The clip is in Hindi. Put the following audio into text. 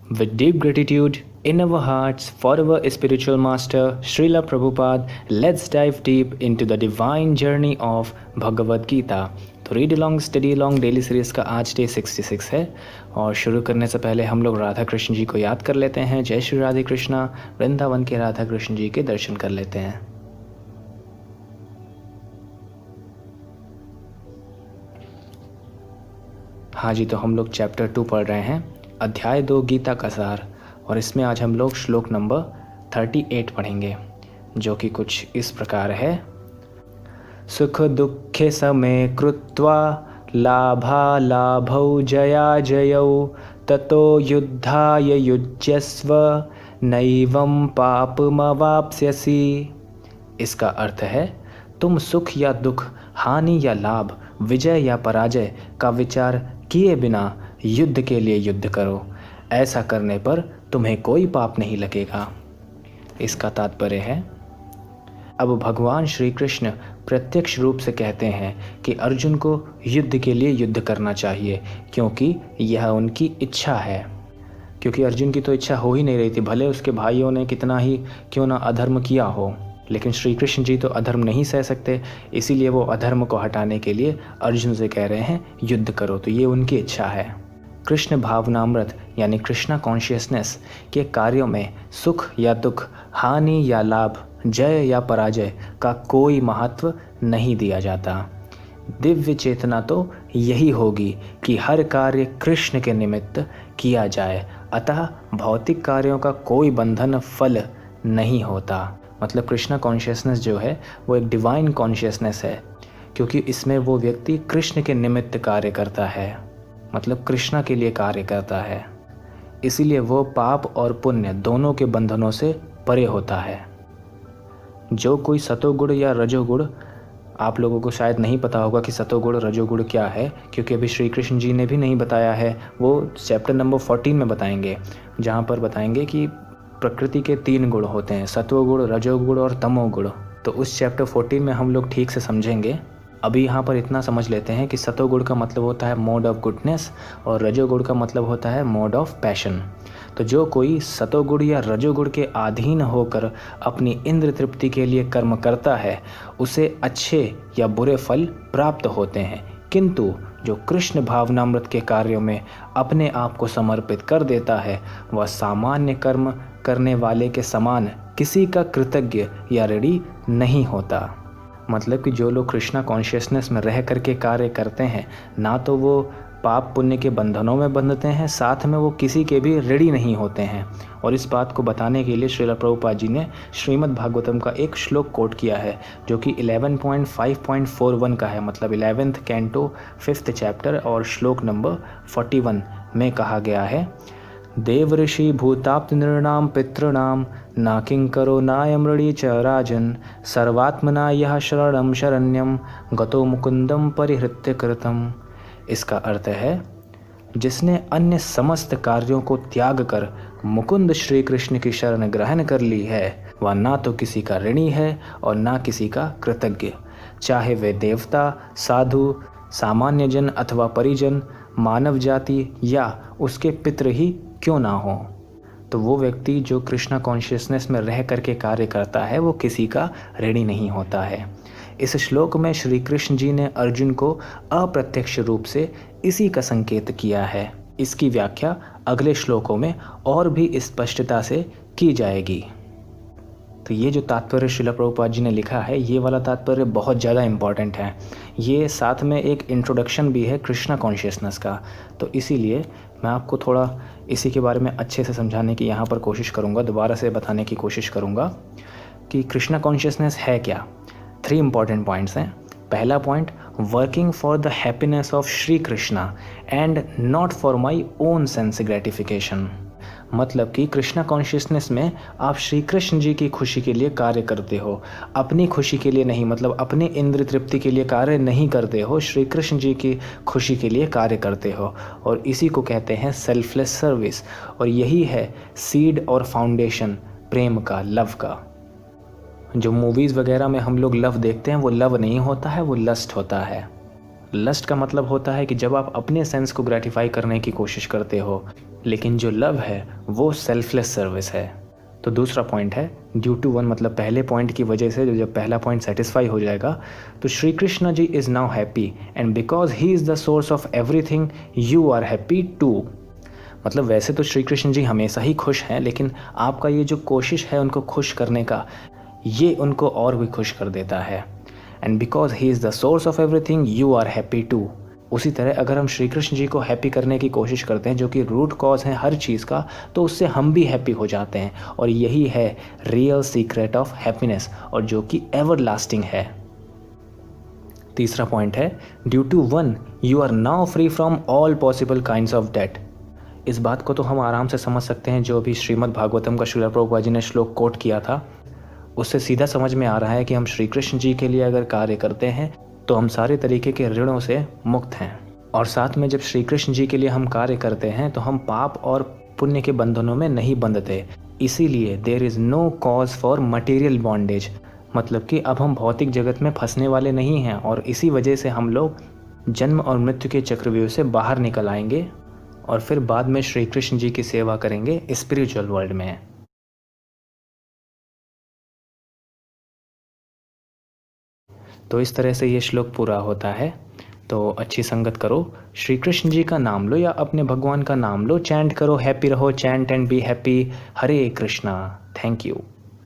With deep gratitude in our hearts for our spiritual master Srila Prabhupada, let's dive deep into the divine journey of Bhagavad Gita. तो read along study along daily series का आज डे 66 है और शुरू करने से पहले हम लोग राधा कृष्ण जी को याद कर लेते हैं। जय श्री राधे कृष्णा। वृंदावन के राधा कृष्ण जी के दर्शन कर लेते हैं। हाँ जी, तो हम लोग चैप्टर 2 पढ़ रहे हैं, अध्याय 2 गीता का सार, और इसमें आज हम लोग श्लोक नंबर 38 पढ़ेंगे, जो कि कुछ इस प्रकार है। सुख दुखे समे कृत्वा लाभा लाभौ जया जयौ ततो युद्धाय युज्यस्व नैवं पापमवाप्स्यसि। इसका अर्थ है, तुम सुख या दुख, हानि या लाभ, विजय या पराजय का विचार किए बिना युद्ध के लिए युद्ध करो। ऐसा करने पर तुम्हें कोई पाप नहीं लगेगा। इसका तात्पर्य है, अब भगवान श्री कृष्ण प्रत्यक्ष रूप से कहते हैं कि अर्जुन को युद्ध के लिए युद्ध करना चाहिए, क्योंकि यह उनकी इच्छा है। क्योंकि अर्जुन की तो इच्छा हो ही नहीं रही थी, भले उसके भाइयों ने कितना ही क्यों ना अधर्म किया हो, लेकिन श्री कृष्ण जी तो अधर्म नहीं सह सकते, इसीलिए वो अधर्म को हटाने के लिए अर्जुन से कह रहे हैं युद्ध करो। तो ये उनकी इच्छा है। कृष्ण भावनामृत यानी कृष्णा कॉन्शियसनेस के कार्यों में सुख या दुख, हानि या लाभ, जय या पराजय का कोई महत्व नहीं दिया जाता। दिव्य चेतना तो यही होगी कि हर कार्य कृष्ण के निमित्त किया जाए, अतः भौतिक कार्यों का कोई बंधन फल नहीं होता। मतलब कृष्णा कॉन्शियसनेस जो है वो एक डिवाइन कॉन्शियसनेस है, क्योंकि इसमें वो व्यक्ति कृष्ण के निमित्त कार्य करता है, मतलब कृष्णा के लिए कार्य करता है। इसीलिए वो पाप और पुण्य दोनों के बंधनों से परे होता है। जो कोई सतोगुण या रजोगुण, आप लोगों को शायद नहीं पता होगा कि सतोगुण रजोगुण क्या है, क्योंकि अभी श्री कृष्ण जी ने भी नहीं बताया है। वो चैप्टर नंबर 14 में बताएंगे, जहाँ पर बताएंगे कि प्रकृति के 3 गुण होते हैं, सत्वगुण, रजोगुण और तमोगुण। तो उस चैप्टर 14 में हम लोग ठीक से समझेंगे। अभी यहाँ पर इतना समझ लेते हैं कि सतोगुण का मतलब होता है मोड ऑफ गुडनेस और रजोगुण का मतलब होता है मोड ऑफ पैशन। तो जो कोई सतोगुण या रजोगुण के अधीन होकर अपनी इंद्र तृप्ति के लिए कर्म करता है, उसे अच्छे या बुरे फल प्राप्त होते हैं। किंतु जो कृष्ण भावनामृत के कार्यों में अपने आप को समर्पित कर देता है, वह सामान्य कर्म करने वाले के समान किसी का कृतज्ञ या ऋणी नहीं होता। मतलब कि जो लोग कृष्णा कॉन्शियसनेस में रह करके कार्य करते हैं, ना तो वो पाप पुण्य के बंधनों में बंधते हैं, साथ में वो किसी के भी ऋणी नहीं होते हैं। और इस बात को बताने के लिए श्रील प्रभुपाद जी ने श्रीमद् भागवतम का एक श्लोक कोट किया है, जो कि 11.5.41 का है, मतलब 11th कैंटो 5th चैप्टर और श्लोक नंबर 41 में कहा गया है, देव ऋषि भूताप्त नृणाम पितॄणाम ना किंकरो नायमृणी च राजन सर्वात्मना यह शरणम शरण्यम गतो मुकुंदम परिहृत्य कृतम। इसका अर्थ है, जिसने अन्य समस्त कार्यों को त्याग कर मुकुंद श्री कृष्ण की शरण ग्रहण कर ली है, वह ना तो किसी का ऋणी है और ना किसी का कृतज्ञ, चाहे वे देवता, साधु, सामान्य जन अथवा परिजन, मानव जाति या उसके पितृ ही क्यों ना हो। तो वो व्यक्ति जो कृष्णा कॉन्शियसनेस में रह करके कार्य करता है, वो किसी का ऋणी नहीं होता है। इस श्लोक में श्री कृष्ण जी ने अर्जुन को अप्रत्यक्ष रूप से इसी का संकेत किया है। इसकी व्याख्या अगले श्लोकों में और भी स्पष्टता से की जाएगी। तो ये जो तात्पर्य श्रील प्रभुपाद जी ने लिखा है, ये वाला तात्पर्य बहुत ज़्यादा इम्पॉर्टेंट है। ये साथ में एक इंट्रोडक्शन भी है कृष्णा कॉन्शियसनेस का। तो इसीलिए मैं आपको थोड़ा इसी के बारे में अच्छे से समझाने की यहाँ पर कोशिश करूँगा, दोबारा से बताने की कोशिश करूँगा कि कृष्णा कॉन्शियसनेस है क्या। 3 इम्पॉर्टेंट पॉइंट्स हैं। पहला point, working for the happiness of Shri Krishna and not for my own sense gratification. मतलब कि कृष्णा कॉन्शियसनेस में आप श्री कृष्ण जी की खुशी के लिए कार्य करते हो, अपनी खुशी के लिए नहीं, मतलब अपने इंद्र तृप्ति के लिए कार्य नहीं करते हो, श्री कृष्ण जी की खुशी के लिए कार्य करते हो। और इसी को कहते हैं सेल्फलेस सर्विस। और यही है सीड और फाउंडेशन प्रेम का, लव का। जो मूवीज़ वगैरह में हम लोग लव देखते हैं, वो लव नहीं होता है, वो लस्ट होता है। लस्ट का मतलब होता है कि जब आप अपने सेंस को ग्रेटिफाई करने की कोशिश करते हो, लेकिन जो लव है वो सेल्फलेस सर्विस है। तो दूसरा पॉइंट है ड्यू टू वन, मतलब पहले पॉइंट की वजह से जब पहला पॉइंट सेटिस्फाई हो जाएगा तो Shri Krishna ji is now happy and because he is the source of everything you are happy too. मतलब वैसे तो श्री कृष्ण जी हमेशा ही खुश हैं, लेकिन आपका ये जो कोशिश है उनको खुश करने का, ये उनको और भी खुश कर देता है। And because he is the source of everything you are happy too. उसी तरह अगर हम श्री कृष्ण जी को हैप्पी करने की कोशिश करते हैं, जो कि रूट कॉज है हर चीज़ का, तो उससे हम भी हैप्पी हो जाते हैं। और यही है रियल सीक्रेट ऑफ हैप्पीनेस, और जो कि एवर लास्टिंग है। तीसरा पॉइंट है due to one you are now free from all possible kinds of debt. इस बात को तो हम आराम से समझ सकते हैं, जो अभी श्रीमद् भागवतम का श्रील प्रभुपाद जी ने श्लोक कोट किया था, उससे सीधा समझ में आ रहा है कि हम श्री कृष्ण जी के लिए अगर कार्य करते हैं तो हम सारे तरीके के ऋणों से मुक्त हैं। और साथ में जब श्री कृष्ण जी के लिए हम कार्य करते हैं तो हम पाप और पुण्य के बंधनों में नहीं बंधते। इसीलिए there is no cause for material bondage, मतलब कि अब हम भौतिक जगत में फंसने वाले नहीं हैं, और इसी वजह से हम लोग जन्म और मृत्यु के चक्रव्यूह से बाहर निकल आएंगे और फिर बाद में श्री कृष्ण जी की सेवा करेंगे स्पिरिचुअल वर्ल्ड में। तो इस तरह से ये श्लोक पूरा होता है। तो अच्छी संगत करो, श्री कृष्ण जी का नाम लो या अपने भगवान का नाम लो, चैंट करो, हैप्पी रहो, chant and be happy. Hare Krishna. Thank you.